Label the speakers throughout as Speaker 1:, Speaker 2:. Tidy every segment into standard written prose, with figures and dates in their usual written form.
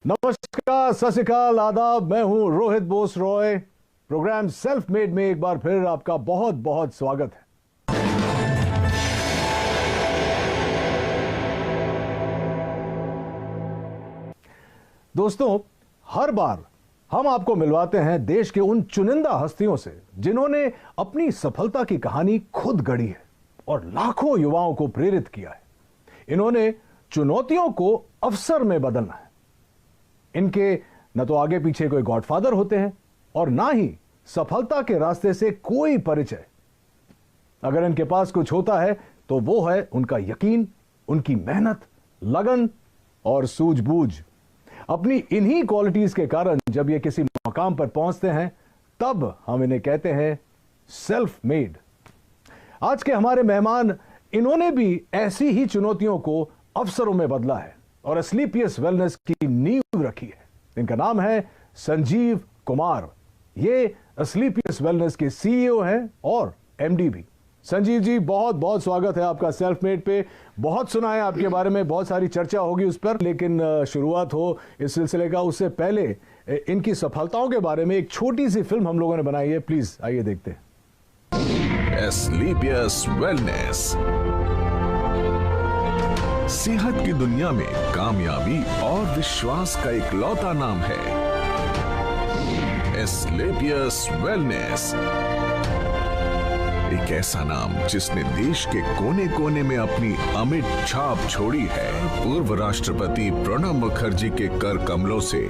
Speaker 1: नमस्कार, सत श्री अकाल, आदाब। मैं हूं Rohit Bose Roy. Program self made में एक बार फिर आपका बहुत बहुत स्वागत है। दोस्तों, हर बार हम आपको मिलवाते हैं देश के उन चुनिंदा हस्तियों से जिन्होंने अपनी सफलता की कहानी खुद गढ़ी है और लाखों युवाओं को प्रेरित किया है। इन्होंने चुनौतियों को अवसर में बदलना है। इनके न तो आगे पीछे कोई गॉडफादर होते हैं और ना ही सफलता के रास्ते से कोई परिचय। अगर इनके पास कुछ होता है तो वो है उनका यकीन, उनकी मेहनत, लगन और सूझबूझ। अपनी इन्हीं क्वालिटीज के कारण जब ये किसी मकाम पर पहुंचते हैं तब हम इन्हें कहते हैं सेल्फ मेड। आज के हमारे मेहमान, इन्होंने भी ऐसी ही चुनौतियों को अवसरों में बदला है और एस्क्लेपियस वेलनेस की नींव रखी है। इनका नाम है संजीव कुमार। ये एस्क्लेपियस वेलनेस के सीईओ हैं और एमडी भी। संजीव जी, बहुत बहुत स्वागत है आपका सेल्फ मेड पे। बहुत सुना है आपके बारे में, बहुत सारी चर्चा होगी उस पर, लेकिन शुरुआत हो इस सिलसिले का उससे पहले इनकी सफलताओं के बारे में एक छोटी सी फिल्म हम लोगों ने बनाई है। प्लीज आइए देखते हैं।
Speaker 2: एस्क्लेपियस वेलनेस सेहत की दुनिया में कामयाबी और विश्वास का इकलौता नाम है। एस्क्लेपियस वेलनेस, एक ऐसा नाम जिसने देश के कोने कोने में अपनी अमिट छाप छोड़ी है। पूर्व राष्ट्रपति प्रणब मुखर्जी के कर कमलों से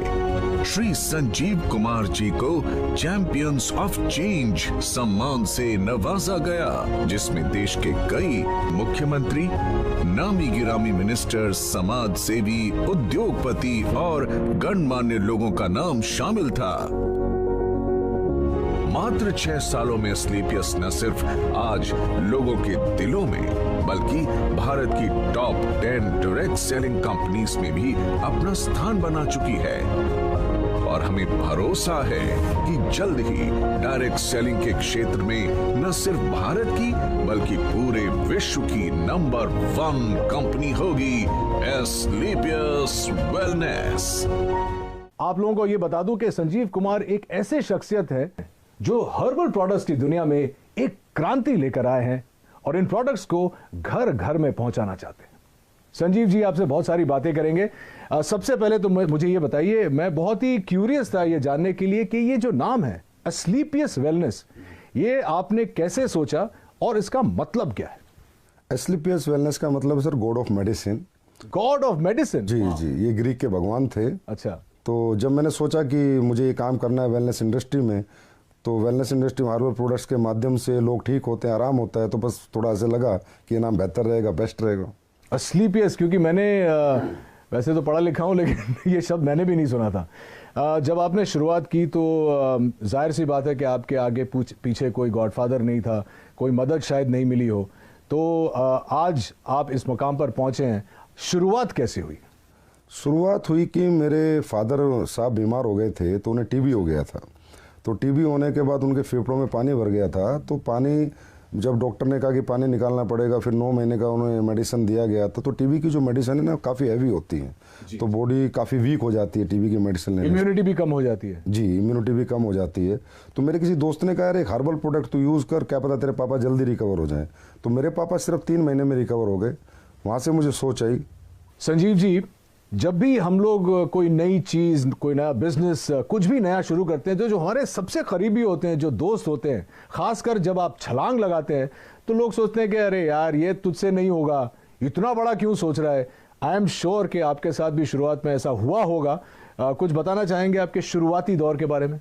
Speaker 2: श्री संजीव कुमार जी को चैंपियंस ऑफ चेंज सम्मान से नवाजा गया, जिसमें देश के कई मुख्यमंत्री, नामी गिरामी मिनिस्टर, समाज सेवी, उद्योगपति और गणमान्य लोगों का नाम शामिल था। मात्र 6 सालों में एस्क्लेपियस न सिर्फ आज लोगों के दिलों में बल्कि भारत की टॉप 10 डायरेक्ट सेलिंग कंपनीज में भी अपना स्थान बना चुकी है और हमें भरोसा है कि जल्द ही डायरेक्ट सेलिंग के क्षेत्र में न सिर्फ भारत की बल्कि पूरे विश्व की नंबर 1 कंपनी होगी एस्क्लेपियस वेलनेस।
Speaker 1: आप लोगों को यह बता दूं कि संजीव कुमार एक ऐसे शख्सियत है जो हर्बल प्रोडक्ट्स की दुनिया में एक क्रांति लेकर आए हैं और इन प्रोडक्ट्स को घर घर में पहुंचाना चाहते हैं। संजीव जी, आपसे बहुत सारी बातें करेंगे। सबसे पहले तो मुझे ये बताइए, मैं बहुत ही क्यूरियस था ये जानने के लिए कि ये जो नाम है एस्क्लेपियस वेलनेस, ये आपने कैसे सोचा और इसका मतलब क्या है?
Speaker 3: एस्क्लेपियस वेलनेस का मतलब है sir god of medicine.
Speaker 1: God of medicine?
Speaker 3: जी जी, ये ग्रीक के भगवान थे।
Speaker 1: अच्छा।
Speaker 3: तो जब मैंने सोचा कि मुझे ये काम करना है वेलनेस इंडस्ट्री में, तो वेलनेस इंडस्ट्री में हर्बल प्रोडक्ट्स के माध्यम से लोग ठीक होते हैं, आराम होता है, तो बस थोड़ा ऐसे लगा कि ये नाम बेहतर रहेगा, बेस्ट रहेगा
Speaker 1: एस्क्लेपियस। क्योंकि मैंने वैसे तो पढ़ा लिखा हूँ लेकिन ये शब्द मैंने भी नहीं सुना था। जब आपने शुरुआत की तो जाहिर सी बात है कि आपके आगे पीछे कोई गॉडफादर नहीं था, कोई मदद शायद नहीं मिली हो, तो आज आप इस मुकाम पर पहुँचे हैं। शुरुआत कैसे हुई?
Speaker 3: शुरुआत हुई कि मेरे फादर साहब बीमार हो गए थे, तो उन्हें टीबी हो गया था। तो टीबी होने के बाद उनके फेफड़ों में पानी भर गया था। तो पानी, जब डॉक्टर ने कहा कि पानी निकालना पड़ेगा, फिर 9 महीने का उन्हें मेडिसिन दिया गया था। तो टीबी की जो मेडिसिन है ना, काफ़ी हैवी होती है, तो बॉडी काफ़ी वीक हो जाती है टीबी की मेडिसिन लेने से।
Speaker 1: इम्यूनिटी भी कम हो जाती है।
Speaker 3: जी, इम्यूनिटी भी कम हो जाती है। तो मेरे किसी दोस्त ने कहा, यार एक हर्बल प्रोडक्ट तो यूज़ कर, क्या पता तेरे पापा जल्दी रिकवर हो जाए। तो मेरे पापा सिर्फ 3 महीने में रिकवर हो गए। वहाँ से मुझे सोच आई।
Speaker 1: संजीव जी, जब भी हम लोग कोई नई चीज, कोई नया बिजनेस, कुछ भी नया शुरू करते हैं, तो जो हमारे सबसे करीबी होते हैं, जो दोस्त होते हैं, खासकर जब आप छलांग लगाते हैं तो लोग सोचते हैं कि अरे यार ये तुझसे नहीं होगा, इतना बड़ा क्यों सोच रहा है। आई एम श्योर कि आपके साथ भी शुरुआत में ऐसा हुआ होगा। कुछ बताना चाहेंगे आपके शुरुआती दौर के बारे में?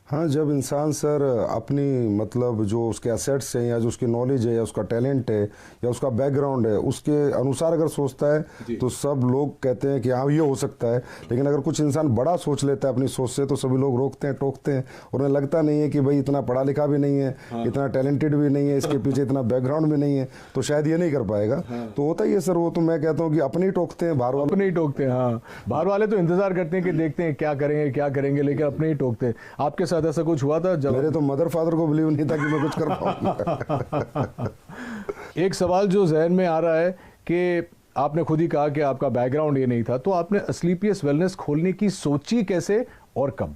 Speaker 3: हाँ, जब इंसान सर अपनी मतलब जो उसके एसेट्स हैं या जो उसकी नॉलेज है या उसका टैलेंट है या उसका बैकग्राउंड है, उसके अनुसार अगर सोचता है तो सब लोग कहते हैं कि हाँ ये हो सकता है। लेकिन अगर कुछ इंसान बड़ा सोच लेता है अपनी सोच से, तो सभी लोग रोकते हैं, टोकते हैं और उन्हें लगता नहीं है कि भाई इतना पढ़ा लिखा भी नहीं है, इतना टैलेंटेड भी नहीं है, इसके पीछे इतना बैकग्राउंड भी नहीं है, तो शायद ये नहीं कर पाएगा। तो होता ही है सर। वो तो मैं कहता हूँ कि अपने ही टोकते हैं, बाहर वाले
Speaker 1: अपने ही टोकते हैं। हाँ, बाहर वाले तो इंतजार करते हैं कि देखते हैं क्या करेंगे क्या करेंगे, लेकिन अपने ही टोकते हैं। आपके साथ ऐसा कुछ हुआ था?
Speaker 3: मेरे तो मदर फादर को बिलीव नहीं था कि मैं कुछ कर पाऊंगा।
Speaker 1: एक सवाल जो जहन में आ रहा है कि आपने खुद ही कहा कि आपका बैकग्राउंड ये नहीं था, तो आपने अस्लीपियस वेलनेस खोलने की सोची कैसे और कब?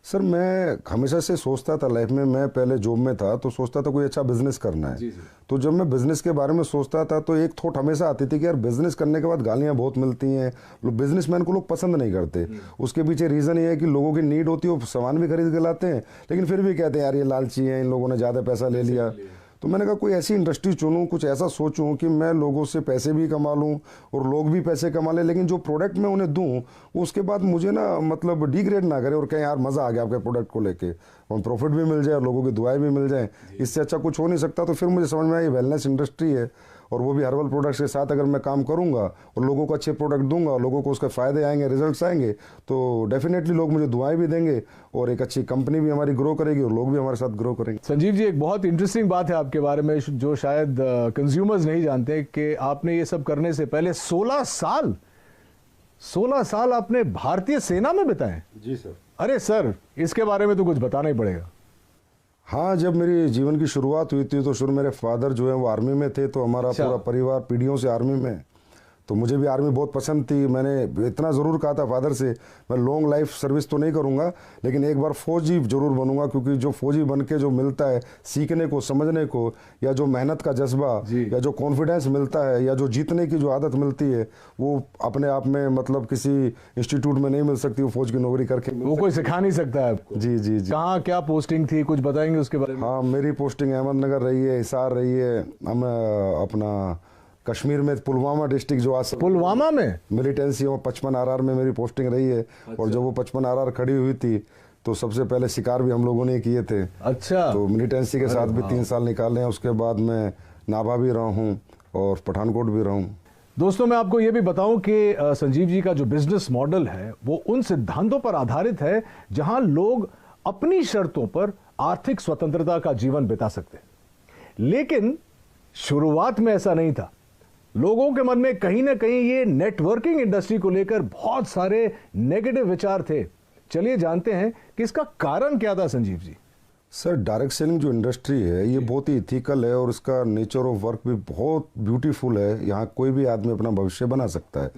Speaker 3: सर मैं हमेशा से सोचता था लाइफ में, मैं पहले जॉब में था तो सोचता था कोई अच्छा बिजनेस करना है। तो जब मैं बिजनेस के बारे में सोचता था तो एक थॉट हमेशा आती थी कि यार बिजनेस करने के बाद गालियां बहुत मिलती हैं, बिजनेसमैन को लोग पसंद नहीं करते। उसके पीछे रीज़न ये है कि लोगों की नीड होती है, वो सामान भी खरीद के लाते हैं लेकिन फिर भी कहते हैं यार ये लालची है, इन लोगों ने ज़्यादा पैसा ले लिया। तो मैंने कहा कोई ऐसी इंडस्ट्री चुनूं, कुछ ऐसा सोचूं कि मैं लोगों से पैसे भी कमा लूं और लोग भी पैसे कमा लें, लेकिन जो प्रोडक्ट मैं उन्हें दूं उसके बाद मुझे ना मतलब डिग्रेड ना करे और कहें यार मज़ा आ गया आपके प्रोडक्ट को लेके, और प्रॉफिट भी मिल जाए और लोगों की दुआएं भी मिल जाए। इससे अच्छा कुछ हो नहीं सकता। तो फिर मुझे समझ में आया ये वेलनेस इंडस्ट्री है और वो भी हर्बल प्रोडक्ट्स के साथ अगर मैं काम करूंगा और लोगों को अच्छे प्रोडक्ट दूंगा, लोगों को उसके फ़ायदे आएंगे, रिजल्ट्स आएंगे, तो डेफिनेटली लोग मुझे दुआएं भी देंगे और एक अच्छी कंपनी भी हमारी ग्रो करेगी और लोग भी हमारे साथ ग्रो करेंगे।
Speaker 1: संजीव जी, एक बहुत इंटरेस्टिंग बात है आपके बारे में जो शायद कंज्यूमर्स नहीं जानते कि आपने ये सब करने से पहले 16 साल आपने भारतीय सेना में बिताए।
Speaker 3: जी सर।
Speaker 1: अरे सर, इसके बारे में तो कुछ बताना ही पड़ेगा।
Speaker 3: हाँ, जब मेरी जीवन की शुरुआत हुई थी तो शुरू मेरे फादर जो है वो आर्मी में थे, तो हमारा पूरा परिवार पीढ़ियों से आर्मी में, तो मुझे भी आर्मी बहुत पसंद थी। मैंने इतना ज़रूर कहा था फादर से मैं लॉन्ग लाइफ सर्विस तो नहीं करूँगा लेकिन एक बार फौजी जरूर बनूंगा, क्योंकि जो फौजी बन के जो मिलता है सीखने को, समझने को, या जो मेहनत का जज्बा या जो कॉन्फिडेंस मिलता है या जो जीतने की जो आदत मिलती है वो अपने आप में मतलब किसी इंस्टीट्यूट में नहीं मिल सकती। वो फौज की नौकरी करके
Speaker 1: वो कोई सिखा नहीं सकता है आपको।
Speaker 3: जी जी जी।
Speaker 1: कहाँ क्या पोस्टिंग थी, कुछ बताएंगे उसके बारे में?
Speaker 3: हाँ, मेरी पोस्टिंग अहमदनगर रही है, हिसार रही है, हम अपना कश्मीर में पुलवामा डिस्ट्रिक्ट जो आज
Speaker 1: पुलवामा में
Speaker 3: मिलिटेंसी और 55 RR में मेरी पोस्टिंग रही है। और जब वो 55 RR खड़ी हुई थी तो सबसे पहले शिकार भी हम लोगों ने किए थे।
Speaker 1: अच्छा।
Speaker 3: तो मिलिटेंसी के साथ भी 3 साल निकाले हैं। उसके बाद मैं नाभा भी रहा हूँ और पठानकोट भी रहा हूँ।
Speaker 1: दोस्तों, मैं आपको यह भी बताऊं कि संजीव जी का जो बिजनेस मॉडल है वो उन सिद्धांतों पर आधारित है जहां लोग अपनी शर्तों पर आर्थिक स्वतंत्रता का जीवन बिता सकते हैं। लेकिन शुरुआत में ऐसा नहीं था। लोगों के मन में कहीं ना कहीं ये नेटवर्किंग इंडस्ट्री को लेकर बहुत सारे नेगेटिव विचार थे। चलिए जानते हैं कि इसका कारण क्या था Sanjeev ji.
Speaker 3: Sir, direct selling जो इंडस्ट्री है ये बहुत ही इथिकल है और इसका नेचर ऑफ वर्क भी बहुत ब्यूटीफुल है। यहाँ कोई भी आदमी अपना भविष्य बना सकता है,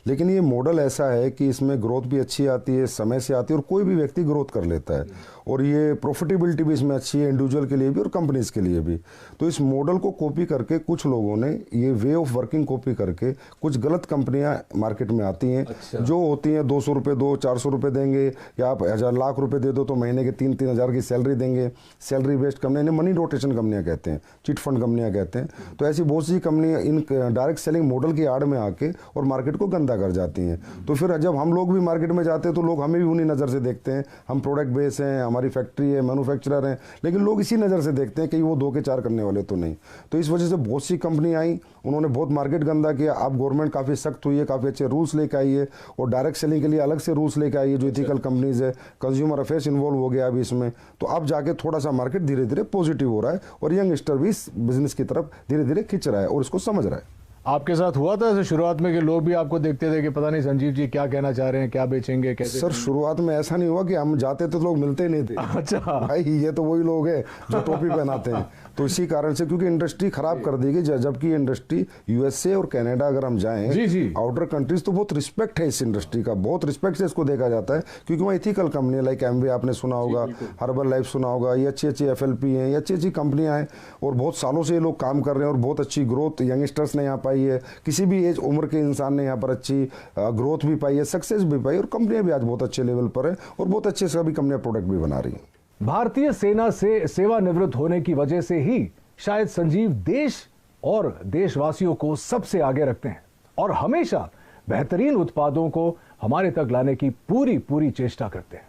Speaker 3: लेकिन ये मॉडल ऐसा है कि इसमें ग्रोथ भी अच्छी आती है, समय से आती है और कोई भी व्यक्ति ग्रोथ कर लेता है और ये प्रॉफिटेबिलिटी भी इसमें अच्छी है, इंडिविजुअल के लिए भी और कंपनीज के लिए भी। तो इस मॉडल को कॉपी करके कुछ लोगों ने ये वे ऑफ वर्किंग कॉपी करके कुछ गलत कंपनियां मार्केट में आती हैं। अच्छा। जो होती हैं 200 रुपये दो, 400 रुपये देंगे या आप 1000 लाख रुपए दे दो तो महीने के 3-3 हज़ार की सैलरी देंगे। Salary based company, money rotation कंपनियां कहते हैं, चिट फंड कंपनियां कहते हैं। तो ऐसी बहुत सी कंपनियां इन डायरेक्ट सेलिंग मॉडल की आड़ में आके और मार्केट को गंदा कर जाती हैं। तो फिर जब हम लोग भी मार्केट में जाते हैं तो लोग हमें भी उन्हीं नज़र से देखते हैं। हम प्रोडक्ट बेस हैं, हमारी फैक्ट्री है, मैन्युफैक्चरर हैं, लेकिन लोग इसी नज़र से देखते हैं कि वो 2 के 4 करने वाले तो नहीं। तो इस वजह से बहुत सी कंपनी आई, उन्होंने बहुत मार्केट गंदा किया। अब गवर्नमेंट काफ़ी सख्त हुई है, काफ़ी अच्छे रूल्स लेकर आई है और डायरेक्ट सेलिंग के लिए अलग से रूल्स लेकर आई है जो इथिकल कंपनीज है। कंज्यूमर अफेयर्स इन्वॉल्व हो गया अभी इसमें। तो अब जाके थोड़ा सा मार्केट धीरे धीरे पॉजिटिव हो रहा है और यंगस्टर भी इस बिजनेस की तरफ धीरे धीरे खिंच रहा है और इसको समझ रहा है।
Speaker 1: आपके साथ हुआ था ऐसे शुरुआत में कि लोग भी आपको देखते थे कि पता नहीं संजीव जी क्या कहना चाह रहे हैं, क्या बेचेंगे, कैसे?
Speaker 3: सर, शुरुआत में ऐसा नहीं हुआ कि हम जाते तो लोग मिलते ही नहीं थे।
Speaker 1: अच्छा
Speaker 3: भाई, ये तो वही लोग हैं जो टोपी पहनाते हैं। तो इसी कारण से, क्योंकि इंडस्ट्री खराब कर दी गई, जबकि इंडस्ट्री यूएसए और कनाडा अगर हम जाएं आउटर कंट्रीज तो बहुत रिस्पेक्ट है इस इंडस्ट्री का, बहुत रिस्पेक्ट से इसको देखा जाता है क्योंकि वहाँ इथिकल कंपनी लाइक एमवे आपने सुना होगा, हर्बल लाइफ सुना होगा, ये अच्छी अच्छी FLP हैं, ये अच्छी अच्छी कंपनियां हैं और बहुत सालों से ये लोग काम कर रहे हैं और बहुत अच्छी ग्रोथ यंगस्टर्स ने यहाँ पाई है। किसी भी एज उम्र के इंसान ने यहाँ पर अच्छी ग्रोथ भी पाई है, सक्सेस भी पाई और कंपनियां भी आज बहुत अच्छे लेवल पर है और बहुत अच्छे से अभी कंपनियां प्रोडक्ट भी बना रही हैं।
Speaker 1: भारतीय सेना से सेवानिवृत्त होने की वजह से ही शायद संजीव देश और देशवासियों को सबसे आगे रखते हैं और हमेशा बेहतरीन उत्पादों को हमारे तक लाने की पूरी चेष्टा करते हैं।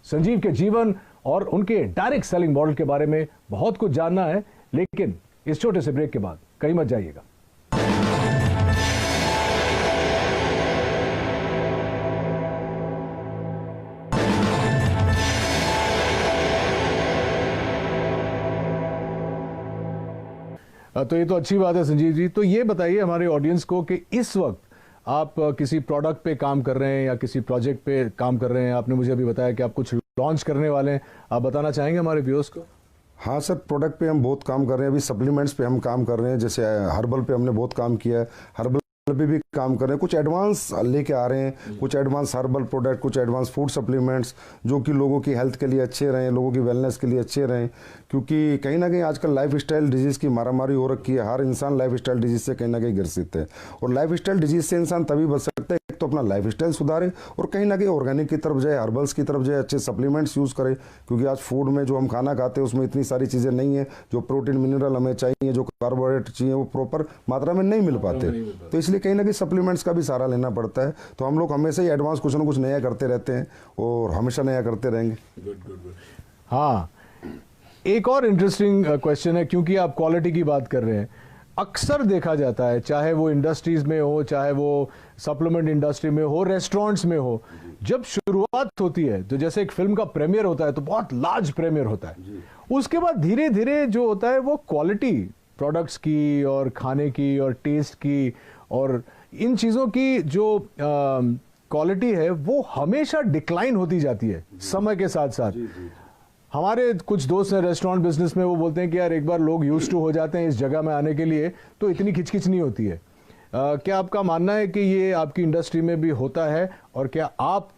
Speaker 1: संजीव के जीवन और उनके डायरेक्ट सेलिंग मॉडल के बारे में बहुत कुछ जानना है, लेकिन इस छोटे से ब्रेक के बाद कहीं मत जाइएगा। तो ये तो अच्छी बात है संजीव जी। तो ये बताइए हमारे ऑडियंस को कि इस वक्त आप किसी प्रोडक्ट पे काम कर रहे हैं या किसी प्रोजेक्ट पे काम कर रहे हैं। आपने मुझे अभी बताया कि आप कुछ लॉन्च करने वाले हैं, आप बताना चाहेंगे हमारे व्यूअर्स को?
Speaker 3: हाँ सर, प्रोडक्ट पे हम बहुत काम कर रहे हैं। अभी सप्लीमेंट्स पे हम काम कर रहे हैं, जैसे हर्बल पे हमने बहुत काम किया है। हर्बल पे भी काम कर रहे हैं, कुछ एडवांस लेके आ रहे हैं, कुछ एडवांस हर्बल प्रोडक्ट, कुछ एडवांस फूड सप्लीमेंट्स जो कि लोगों की हेल्थ के लिए अच्छे रहें, लोगों की वेलनेस के लिए अच्छे रहें। क्योंकि कहीं ना कहीं आजकल लाइफ स्टाइल डिजीज़ की मारामारी हो रखी है, हर इंसान लाइफ स्टाइल डिजीज़ से कहीं ना कहीं ग्रसित है। और लाइफ स्टाइल डिजीज़ से इंसान तभी बच सकता है, एक तो अपना लाइफ स्टाइल सुधारे और कहीं ना कहीं ऑर्गेनिक की तरफ जाए, हर्बल्स की तरफ जाए, अच्छे सप्लीमेंट्स यूज़ करे। क्योंकि आज फूड में जो हम खाना खाते हैं उसमें इतनी सारी चीज़ें नहीं है, जो प्रोटीन मिनरल हमें चाहिए, जो कार्बोहाइड्रेट चाहिए, वो प्रॉपर मात्रा में नहीं मिल पाते। तो इसलिए कहीं ना कहीं सप्लीमेंट्स का भी सहारा लेना पड़ता है। तो हम लोग हमेशा ही एडवांस कुछ ना कुछ नया करते रहते हैं और हमेशा नया करते रहेंगे।
Speaker 1: हाँ, एक और इंटरेस्टिंग क्वेश्चन है, क्योंकि आप क्वालिटी की बात कर रहे हैं। अक्सर देखा जाता है, चाहे वो इंडस्ट्रीज में हो, चाहे वो सप्लीमेंट इंडस्ट्री में हो, रेस्टोरेंट्स में हो, जब शुरुआत होती है तो जैसे एक फिल्म का प्रीमियर होता है तो बहुत लार्ज प्रीमियर होता है। उसके बाद धीरे धीरे जो होता है वो क्वालिटी प्रोडक्ट्स की और खाने की और टेस्ट की और इन चीज़ों की जो क्वालिटी है वो हमेशा डिक्लाइन होती जाती है समय के साथ साथ। हमारे कुछ दोस्त हैं रेस्टोरेंट बिजनेस में, वो बोलते हैं कि यार एक बार लोग यूज्ड टू हो जाते हैं इस जगह में आने के लिए तो इतनी खिचखिच नहीं होती है। क्या आपका मानना है कि ये आपकी इंडस्ट्री में भी होता है और क्या आप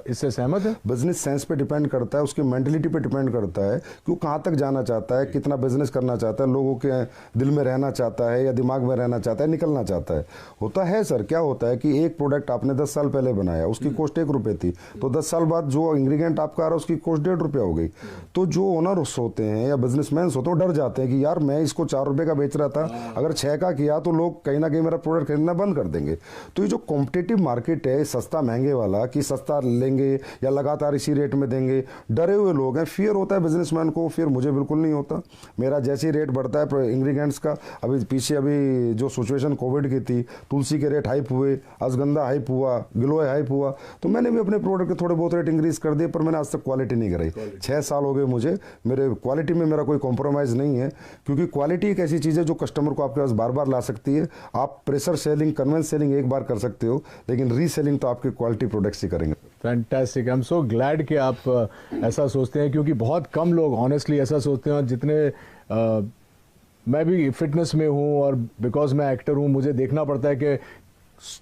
Speaker 1: इससे सहमत हैं?
Speaker 3: बिजनेस सेंस पे डिपेंड करता है, उसकी मेंटलिटी पे डिपेंड करता है कि वो कहाँ तक जाना चाहता है, कितना बिजनेस करना चाहता है, लोगों के दिल में रहना चाहता है या दिमाग में रहना चाहता है, निकलना चाहता है। होता है सर, क्या होता है कि एक प्रोडक्ट आपने 10 साल पहले बनाया, उसकी कॉस्ट 1 रुपये थी, तो 10 साल बाद जो इंग्रेडिएंट आपका आ रहा है उसकी कॉस्ट 1.5 रुपया हो गई। तो जो ओनर्स होते हैं या बिजनेसमैन होते हैं वो डर जाते हैं कि यार मैं इसको 4 रुपये का बेच रहा था, अगर 6 का किया तो लोग कहीं ना कहीं मेरा प्रोडक्ट खरीदना बंद कर देंगे। तो ये जो कॉम्पिटिटिव मार्केट है सस्ता महंगे वाला, कि सस्ता लेंगे या लगातार इसी रेट में देंगे, डरे हुए लोग हैं। फियर होता है बिजनेसमैन को, फिर मुझे बिल्कुल नहीं होता। मेरा जैसे ही रेट बढ़ता है इंग्रेडिएंट्स का, अभी पीछे अभी जो सिचुएशन कोविड की थी, तुलसी के रेट हाइप हुए, अश्वगंधा हाइप हुआ, गिलोय हाइप हुआ, तो मैंने भी अपने प्रोडक्ट के थोड़े बहुत रेट इंक्रीज कर दिए, पर मैंने आज तक क्वालिटी नहीं कराई। 6 साल हो गए मुझे, मेरे क्वालिटी में मेरा कोई कॉम्प्रोमाइज़ नहीं है। क्योंकि क्वालिटी एक ऐसी चीज़ है जो कस्टमर को आपके पास बार बार ला सकती है। आप प्रेशर सेलिंग, कन्वेंस सेलिंग एक बार कर सकते हो, लेकिन रीसेलिंग तो आपके क्वालिटी प्रोडक्ट्स ही करेंगे।
Speaker 1: Fantastic, I am so glad कि आप ऐसा सोचते हैं, क्योंकि बहुत कम लोग ऑनेस्टली ऐसा सोचते हैं। और जितने मैं भी फिटनेस में हूँ और बिकॉज मैं एक्टर हूँ, मुझे देखना पड़ता है कि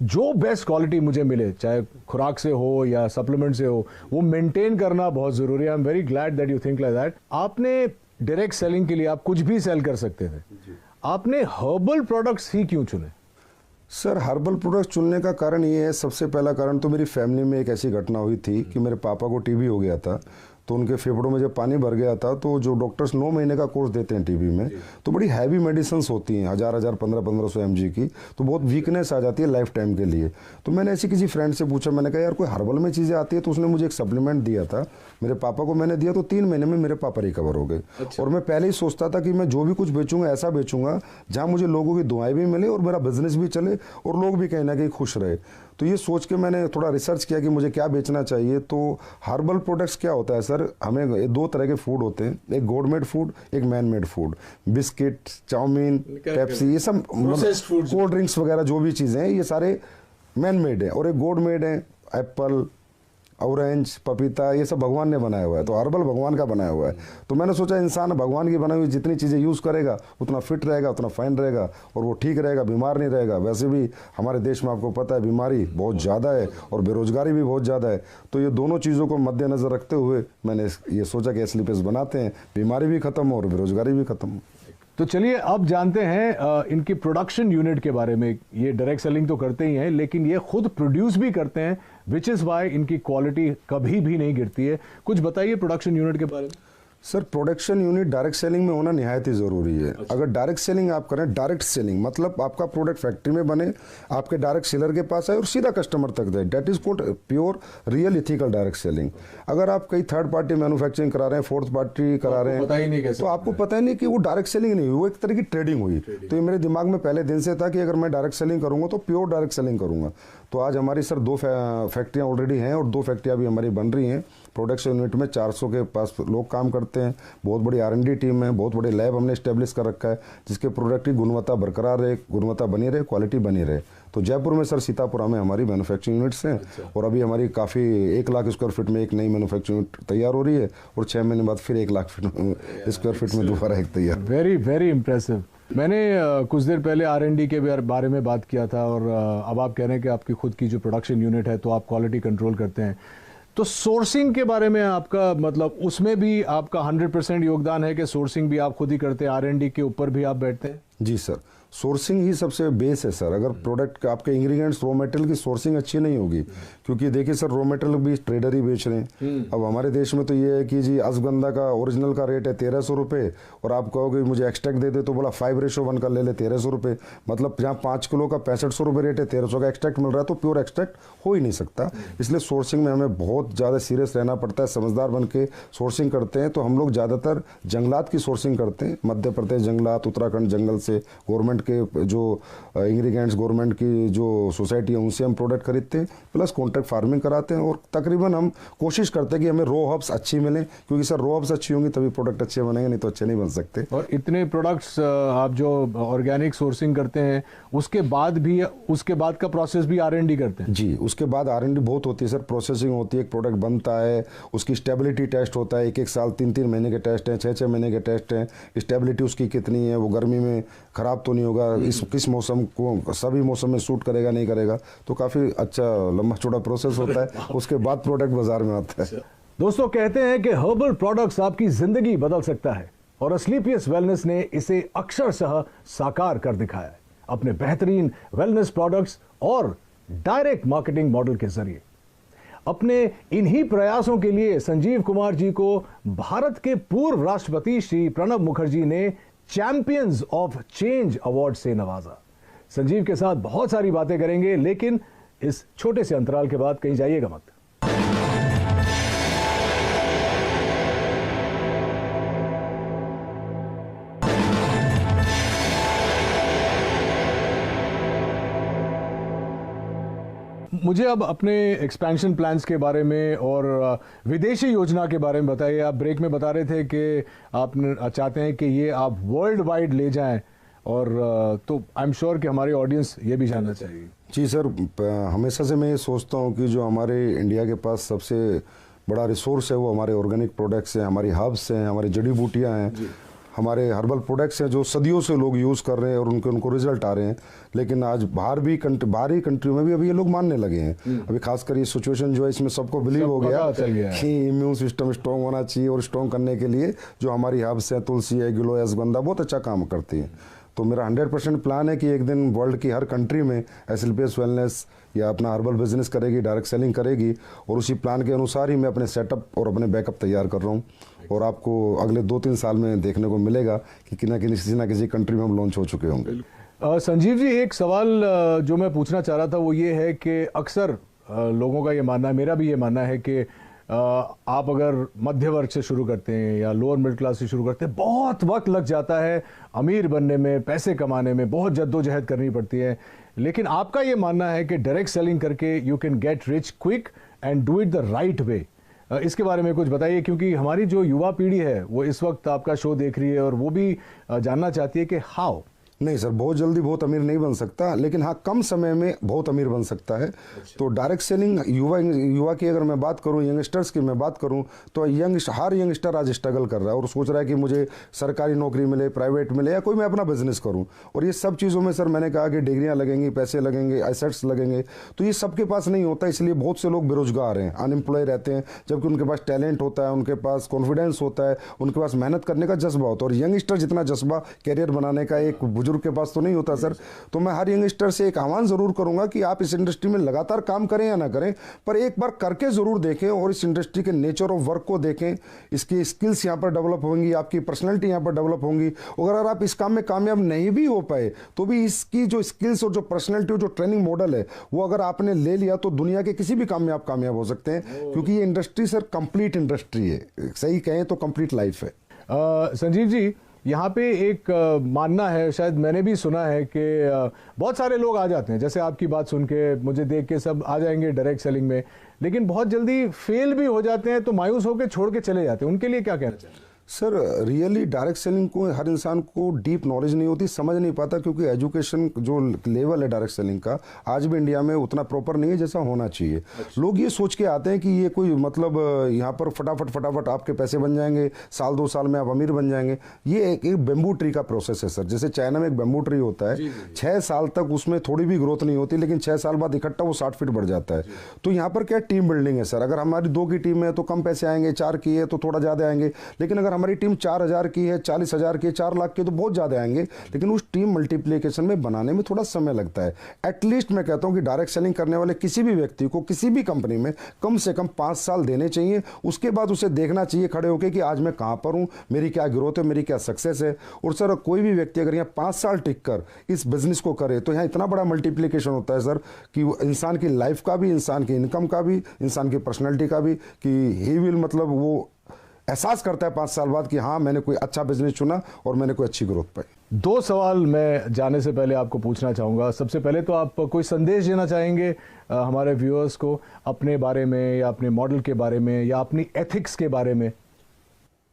Speaker 1: जो बेस्ट क्वालिटी मुझे मिले, चाहे खुराक से हो या सप्लीमेंट से हो, वो मेंटेन करना बहुत ज़रूरी है। I am very glad that you think like that. आपने डायरेक्ट सेलिंग के लिए आप कुछ भी सेल कर सकते थे, आपने हर्बल प्रोडक्ट्स ही क्यों चुने?
Speaker 3: सर, हर्बल प्रोडक्ट चुनने का कारण ये है, सबसे पहला कारण तो मेरी फैमिली में एक ऐसी घटना हुई थी कि मेरे पापा को टीबी हो गया था। तो उनके फेफड़ों में जब पानी भर गया था, तो जो डॉक्टर्स 9 महीने का कोर्स देते हैं टीबी में, तो बड़ी हैवी मेडिसिन्स होती हैं, 1000 1500 mg की, तो बहुत वीकनेस आ जाती है लाइफ टाइम के लिए। तो मैंने ऐसी किसी फ्रेंड से पूछा, मैंने कहा यार कोई हर्बल में चीज़ें आती है, तो उसने मुझे एक सप्लीमेंट दिया था, मेरे पापा को मैंने दिया, तो 3 महीने में मेरे पापा रिकवर हो गए। और मैं पहले ही सोचता था कि मैं जो भी कुछ बेचूंगा ऐसा बेचूंगा जहाँ मुझे लोगों की दुआएं भी मिले और मेरा बिजनेस भी चले और लोग भी कहीं ना कहीं खुश रहे। तो ये सोच के मैंने थोड़ा रिसर्च किया कि मुझे क्या बेचना चाहिए। तो हर्बल प्रोडक्ट्स क्या होता है सर, हमें 2 तरह के फूड होते हैं, एक गॉड मेड फूड, एक man made food. Biscuit, chowmein, Pepsi, ये सब कोल्ड ड्रिंक्स वगैरह जो भी चीज़ें हैं, ये सारे मैन मेड है। और एक गॉड मेड है, एप्पल, ऑरेंज, पपीता, ये सब भगवान ने बनाया हुआ है। तो हर्बल भगवान का बनाया हुआ है। तो मैंने सोचा इंसान भगवान की बनाई हुई जितनी चीज़ें यूज़ करेगा उतना फिट रहेगा, उतना फाइन रहेगा और वो ठीक रहेगा, बीमार नहीं रहेगा। वैसे भी हमारे देश में आपको पता है बीमारी बहुत ज़्यादा है और बेरोजगारी भी बहुत ज़्यादा है। तो ये दोनों चीज़ों को मद्देनज़र रखते हुए मैंने ये सोचा कि एस्लीपियस बनाते हैं, बीमारी भी खत्म हो और बेरोजगारी भी खत्म हो।
Speaker 1: तो चलिए अब जानते हैं इनकी प्रोडक्शन यूनिट के बारे में। ये डायरेक्ट सेलिंग तो करते ही हैं, लेकिन ये खुद प्रोड्यूस भी करते हैं, विच इज़ वाई इनकी क्वालिटी कभी भी नहीं गिरती है। कुछ बताइए प्रोडक्शन यूनिट के बारे में।
Speaker 3: Sir, production unit direct selling में होना निहायत ही ज़रूरी है। अगर डायरेक्ट सेलिंग आप करें, डायरेक्ट सेलिंग मतलब आपका प्रोडक्ट फैक्ट्री में बने, आपके डायरेक्ट सेलर के पास आए और सीधा कस्टमर तक जाए, that is called pure real ethical direct selling. अगर आप कई थर्ड पार्टी मैन्युफैक्चरिंग करा रहे हैं, फोर्थ पार्टी करा रहे हैं, तो आपको पता ही नहीं कि वो डायरेक्ट सेलिंग नहीं हुई, वो एक तरह की ट्रेडिंग हुई। तो ये मेरे दिमाग में पहले दिन से था कि अगर मैं डायरेक्ट सेलिंग करूँगा तो प्योर डायरेक्ट सेलिंग करूँगा। तो आज हमारी सर 2 फैक्ट्रियाँ ऑलरेडी हैं और 2 फैक्ट्रियाँ अभी हमारी बन रही हैं। प्रोडक्शन यूनिट में 400 के पास लोग काम करते हैं, बहुत बड़ी R&D टीम है, बहुत बड़े लैब हमने इस्टेब्लिश कर रखा है जिसके प्रोडक्ट की गुणवत्ता बरकरार रहे, गुणवत्ता बनी रहे, क्वालिटी बनी रहे। तो जयपुर में सर सीतापुरा में हमारी मैन्युफैक्चरिंग यूनिट्स हैं। और अभी हमारी काफ़ी 1 लाख स्क्वायर फीट में एक नई मैन्युफैक्चरिंग यूनिट तैयार हो रही है और 6 महीने बाद फिर 1 लाख स्क्वायर फीट में दोबारा एक तैयार।
Speaker 1: Very very impressive. मैंने कुछ देर पहले R&D के बारे में बात किया था और अब आप कह रहे हैं कि आपकी खुद की जो प्रोडक्शन यूनिट है तो आप क्वालिटी कंट्रोल करते हैं, तो सोर्सिंग के बारे में आपका मतलब उसमें भी आपका 100% योगदान है कि सोर्सिंग भी आप खुद ही करते हैं, R&D के ऊपर भी आप बैठते हैं?
Speaker 3: जी सर, सोर्सिंग ही सबसे बेस है सर। अगर प्रोडक्ट आपके इंग्रेडिएंट्स रॉ मटेरियल की सोर्सिंग अच्छी नहीं होगी, क्योंकि देखिए सर, रॉ मटेरियल भी ट्रेडर ही बेच रहे हैं। अब हमारे देश में तो ये है कि जी अश्वगंधा का ओरिजिनल का रेट है 1300 रुपये और आप कहोगे मुझे एक्सट्रैक्ट दे दे तो बोला 5:1 का ले ले 1300 रुपये, मतलब जहाँ 5 किलो का 6500 रुपये रेट है, 1300 का एक्सट्रैक्ट मिल रहा है, तो प्योर एक्सट्रैक्ट हो ही नहीं सकता। इसलिए सोर्सिंग में हमें बहुत ज़्यादा सीरियस रहना पड़ता है, समझदार बन के सोर्सिंग करते हैं। तो हम लोग ज़्यादातर जंगलात की सोर्सिंग करते हैं, मध्य प्रदेश जंगलात, उत्तराखंड जंगल से, गवर्नमेंट के जो इंग्रेडिएंट्स गवर्नमेंट की जो सोसाइटी है उनसे हम प्रोडक्ट खरीदते हैं, प्लस कॉन्ट्रैक्ट फार्मिंग कराते हैं। और तकरीबन हम कोशिश करते हैं कि हमें रॉ हर्ब्स अच्छी मिले, क्योंकि सर रॉ हर्ब्स अच्छी होंगी तभी प्रोडक्ट अच्छे बनेंगे, नहीं तो अच्छे नहीं बन सकते।
Speaker 1: और इतने प्रोडक्ट्स आप जो ऑर्गेनिक सोर्सिंग करते हैं उसके बाद का प्रोसेस भी R&D करते हैं?
Speaker 3: जी, उसके बाद R&D बहुत होती है सर, प्रोसेसिंग होती है, एक प्रोडक्ट बनता है, उसकी स्टेबिलिटी टेस्ट होता है, 1-1 साल 3-3 महीने के टेस्ट हैं, 6-6 महीने के टेस्ट हैं, स्टेबिलिटी उसकी कितनी है, वो गर्मी में ख़राब तो नहीं होगा, किस मौसम को, सभी मौसम में सूट करेगा नहीं करेगा, तो काफ़ी अच्छा लंबा चौड़ा प्रोसेस होता है। उसके बाद प्रोडक्ट बाजार में आता है।
Speaker 1: दोस्तों, कहते हैं कि हर्बल प्रोडक्ट्स आपकी जिंदगी बदल सकता है और अस्क्लेपियस वेलनेस ने इसे अक्षरशः साकार कर दिखाया है अपने बेहतरीन वेलनेस प्रोडक्ट्स और डायरेक्ट मार्केटिंग मॉडल के जरिए। अपने इन्हीं प्रयासों के लिए संजीव कुमार जी को भारत के पूर्व राष्ट्रपति श्री प्रणब मुखर्जी ने चैंपियंस ऑफ चेंज अवार्ड से नवाजा। संजीव के साथ बहुत सारी बातें करेंगे, लेकिन इस छोटे से अंतराल के बाद कहीं जाइएगा मत। मुझे अब अपने एक्सपेंशन प्लान्स के बारे में और विदेशी योजना के बारे में बताइए। आप ब्रेक में बता रहे थे कि आप चाहते हैं कि ये आप वर्ल्ड वाइड ले जाएं, और तो आई एम श्योर कि हमारी ऑडियंस ये भी जानना चाहिए।
Speaker 3: जी सर, हमेशा से मैं ये सोचता हूँ कि जो हमारे इंडिया के पास सबसे बड़ा रिसोर्स है वो हमारे ऑर्गेनिक प्रोडक्ट्स हैं, हमारी हर्ब्स हैं, हमारी जड़ी बूटियाँ हैं, हमारे हर्बल प्रोडक्ट्स हैं जो सदियों से लोग यूज़ कर रहे हैं और उनको रिजल्ट आ रहे हैं। लेकिन आज बाहरी कंट्रियों में भी अभी ये लोग मानने लगे हैं। अभी खासकर ये सिचुएशन जो है इसमें सबको बिलीव हो गया कि इम्यून सिस्टम स्ट्रॉन्ग होना चाहिए, और स्ट्रॉन्ग करने के लिए जो हमारी हर्ब्स हैं, तुलसी है, गिलोय, अश्वगंधा बहुत अच्छा काम करती है। तो मेरा 100% प्लान है कि एक दिन वर्ल्ड की हर कंट्री में अस्क्लेपियस वेलनेस या अपना हर्बल बिजनेस करेगी, डायरेक्ट सेलिंग करेगी, और उसी प्लान के अनुसार ही मैं अपने सेटअप और अपने बैकअप तैयार कर रहा हूँ। और आपको अगले 2-3 साल में देखने को मिलेगा कि किसी ना किसी कंट्री में हम लॉन्च हो चुके होंगे।
Speaker 1: संजीव जी, एक सवाल जो मैं पूछना चाह रहा था वो ये है कि अक्सर लोगों का ये मानना है, मेरा भी ये मानना है कि आप अगर मध्य वर्ग से शुरू करते हैं या लोअर मिडिल क्लास से शुरू करते हैं, बहुत वक्त लग जाता है अमीर बनने में, पैसे कमाने में, बहुत जद्दोजहद करनी पड़ती है। लेकिन आपका ये मानना है कि डायरेक्ट सेलिंग करके you can get rich quick and do it the right way. इसके बारे में कुछ बताइए, क्योंकि हमारी जो युवा पीढ़ी है वो इस वक्त आपका शो देख रही है और वो भी जानना चाहती है कि हाउ।
Speaker 3: नहीं सर, बहुत जल्दी बहुत अमीर नहीं बन सकता, लेकिन हाँ कम समय में बहुत अमीर बन सकता है। तो डायरेक्ट सेलिंग युवा की अगर मैं बात करूँ, यंगस्टर्स की मैं बात करूँ, तो हर यंगस्टर आज स्ट्रगल कर रहा है और सोच रहा है कि मुझे सरकारी नौकरी मिले, प्राइवेट मिले, या कोई मैं अपना बिजनेस करूँ। और ये सब चीज़ों में सर मैंने कहा कि डिग्रियाँ लगेंगी, पैसे लगेंगे, एसेट्स लगेंगे, तो ये सबके पास नहीं होता। इसलिए बहुत से लोग बेरोजगार हैं, अनएम्प्लॉय रहते हैं, जबकि उनके पास टैलेंट होता है, उनके पास कॉन्फिडेंस होता है, उनके पास मेहनत करने का जज्बा होता है। और यंगस्टर जितना जज्बा कैरियर बनाने का एक बुजुर्ग के पास तो नहीं होता सर। तो मैं हर यंगस्टर से एक आह्वान जरूर करूंगा कि आप इस इंडस्ट्री में लगातार काम करें या ना करें, पर एक बार करके जरूर देखें और इस इंडस्ट्री के नेचर ऑफ वर्क को देखें। इसकी स्किल्स यहाँ पर डेवलप होंगी, आपकी पर्सनैलिटी यहाँ पर डेवलप होंगी। अगर आप इस काम में कामयाब नहीं भी हो पाए तो भी इसकी जो स्किल्स और जो पर्सनैलिटी और जो ट्रेनिंग मॉडल है वो अगर आपने ले लिया तो दुनिया के किसी भी काम में आप कामयाब हो सकते हैं, क्योंकि ये इंडस्ट्री सर कंप्लीट इंडस्ट्री है, सही कहें तो कंप्लीट लाइफ है।
Speaker 1: संजीव जी, यहाँ पे एक मानना है, शायद मैंने भी सुना है कि बहुत सारे लोग आ जाते हैं, जैसे आपकी बात सुन के मुझे देख के सब आ जाएंगे डायरेक्ट सेलिंग में, लेकिन बहुत जल्दी फेल भी हो जाते हैं तो मायूस होकर छोड़ के चले जाते हैं। उनके लिए क्या कहना चाहिए?
Speaker 3: सर रियली डायरेक्ट सेलिंग को हर इंसान को डीप नॉलेज नहीं होती, समझ नहीं पाता, क्योंकि एजुकेशन जो लेवल है डायरेक्ट सेलिंग का आज भी इंडिया में उतना प्रॉपर नहीं है जैसा होना चाहिए। लोग ये सोच के आते हैं कि ये कोई मतलब यहाँ पर फटाफट आपके पैसे बन जाएंगे, साल 2 साल में आप अमीर बन जाएंगे। ये एक बेम्बू ट्री का प्रोसेस है सर। जैसे चाइना में एक बेम्बू ट्री होता है, 6 साल तक उसमें थोड़ी भी ग्रोथ नहीं होती, लेकिन 6 साल बाद इकट्ठा वो 60 फीट बढ़ जाता है। तो यहाँ पर क्या टीम बिल्डिंग है सर। अगर हमारी 2 की टीम है तो कम पैसे आएंगे, 4 की है तो थोड़ा ज़्यादा आएंगे, लेकिन अगर हमारी टीम 4000 की है, 40,000 की है, 4 लाख की है तो बहुत ज़्यादा आएंगे। लेकिन उस टीम मल्टीप्लिकेशन में बनाने में थोड़ा समय लगता है। एटलीस्ट मैं कहता हूँ कि डायरेक्ट सेलिंग करने वाले किसी भी व्यक्ति को किसी भी कंपनी में कम से कम 5 साल देने चाहिए। उसके बाद उसे देखना चाहिए खड़े होकर कि आज मैं कहाँ पर हूँ, मेरी क्या ग्रोथ है, मेरी क्या सक्सेस है। और सर कोई भी व्यक्ति अगर यहाँ 5 साल टिक कर इस बिजनेस को करे तो यहाँ इतना बड़ा मल्टीप्लिकेशन होता है सर कि इंसान की लाइफ का भी, इंसान की इनकम का भी, इंसान की पर्सनैलिटी का भी, कि ही विल मतलब वो एहसास करता है 5 साल बाद कि हाँ मैंने कोई अच्छा बिजनेस चुना और मैंने कोई अच्छी ग्रोथ पाई।
Speaker 1: 2 सवाल मैं जाने से पहले आपको पूछना चाहूँगा। सबसे पहले तो आप कोई संदेश देना चाहेंगे हमारे व्यूअर्स को अपने बारे में, या अपने मॉडल के बारे में, या अपनी एथिक्स के बारे में?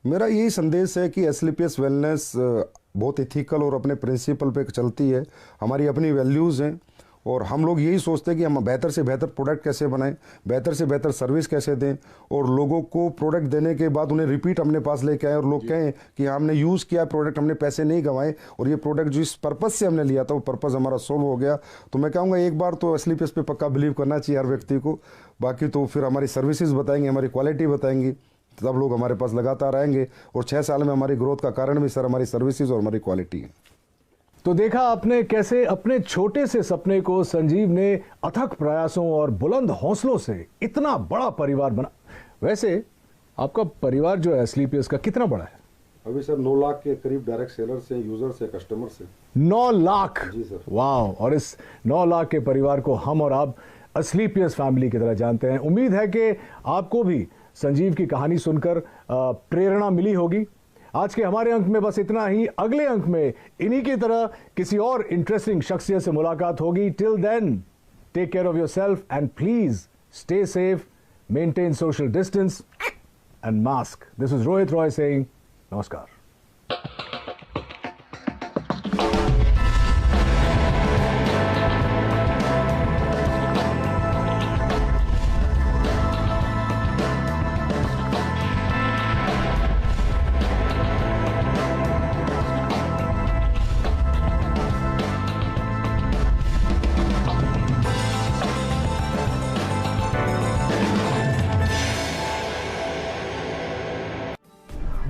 Speaker 3: मेरा यही संदेश है कि एस्लीपियस वेलनेस बहुत इथिकल और अपने प्रिंसिपल पे चलती है। हमारी अपनी वैल्यूज़ हैं और हम लोग यही सोचते हैं कि हम बेहतर से बेहतर प्रोडक्ट कैसे बनाएं, बेहतर से बेहतर सर्विस कैसे दें, और लोगों को प्रोडक्ट देने के बाद उन्हें रिपीट अपने पास लेके आए और लोग कहें कि हमने यूज़ किया प्रोडक्ट, हमने पैसे नहीं गंवाए और ये प्रोडक्ट जो इस पर्पज़ से हमने लिया था वो पर्पज़ हमारा सोल्व हो गया। तो मैं कहूँगा एक बार तो एस्लीपियस पे पक्का बिलीव करना चाहिए हर व्यक्ति को। बाकी तो फिर हमारी सर्विसेज बताएंगे, हमारी क्वालिटी बताएंगी, तब लोग हमारे पास लगातार आएंगे। और 6 साल में हमारी ग्रोथ का कारण भी सर हमारी सर्विसेज और हमारी क्वालिटी है।
Speaker 1: तो देखा आपने कैसे अपने छोटे से सपने को संजीव ने अथक प्रयासों और बुलंद हौसलों से इतना बड़ा परिवार बना। वैसे आपका परिवार जो है एस्लीपियस का कितना बड़ा है?
Speaker 3: अभी सर 9 लाख के करीब डायरेक्ट सेलर से, यूजर से, कस्टमर से।
Speaker 1: 9 लाख?
Speaker 3: जी सर।
Speaker 1: वाह। और इस 9 लाख के परिवार को हम और आप एस्लीपियस फैमिली की तरह जानते हैं। उम्मीद है कि आपको भी संजीव की कहानी सुनकर प्रेरणा मिली होगी। आज के हमारे अंक में बस इतना ही। अगले अंक में इन्हीं की तरह किसी और इंटरेस्टिंग शख्सियत से मुलाकात होगी। Till then take care of yourself and please stay safe, maintain social distance and mask. This is Rohit Roy saying नमस्कार।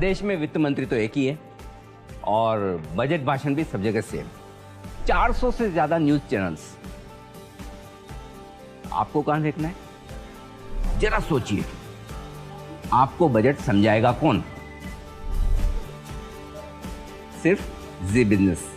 Speaker 4: देश में वित्त मंत्री तो एक ही है और बजट भाषण भी सब जगह सेम। 400 से ज्यादा न्यूज चैनल्स। आपको कहां देखना है? जरा सोचिए, आपको बजट समझाएगा कौन? सिर्फ जी बिजनेस।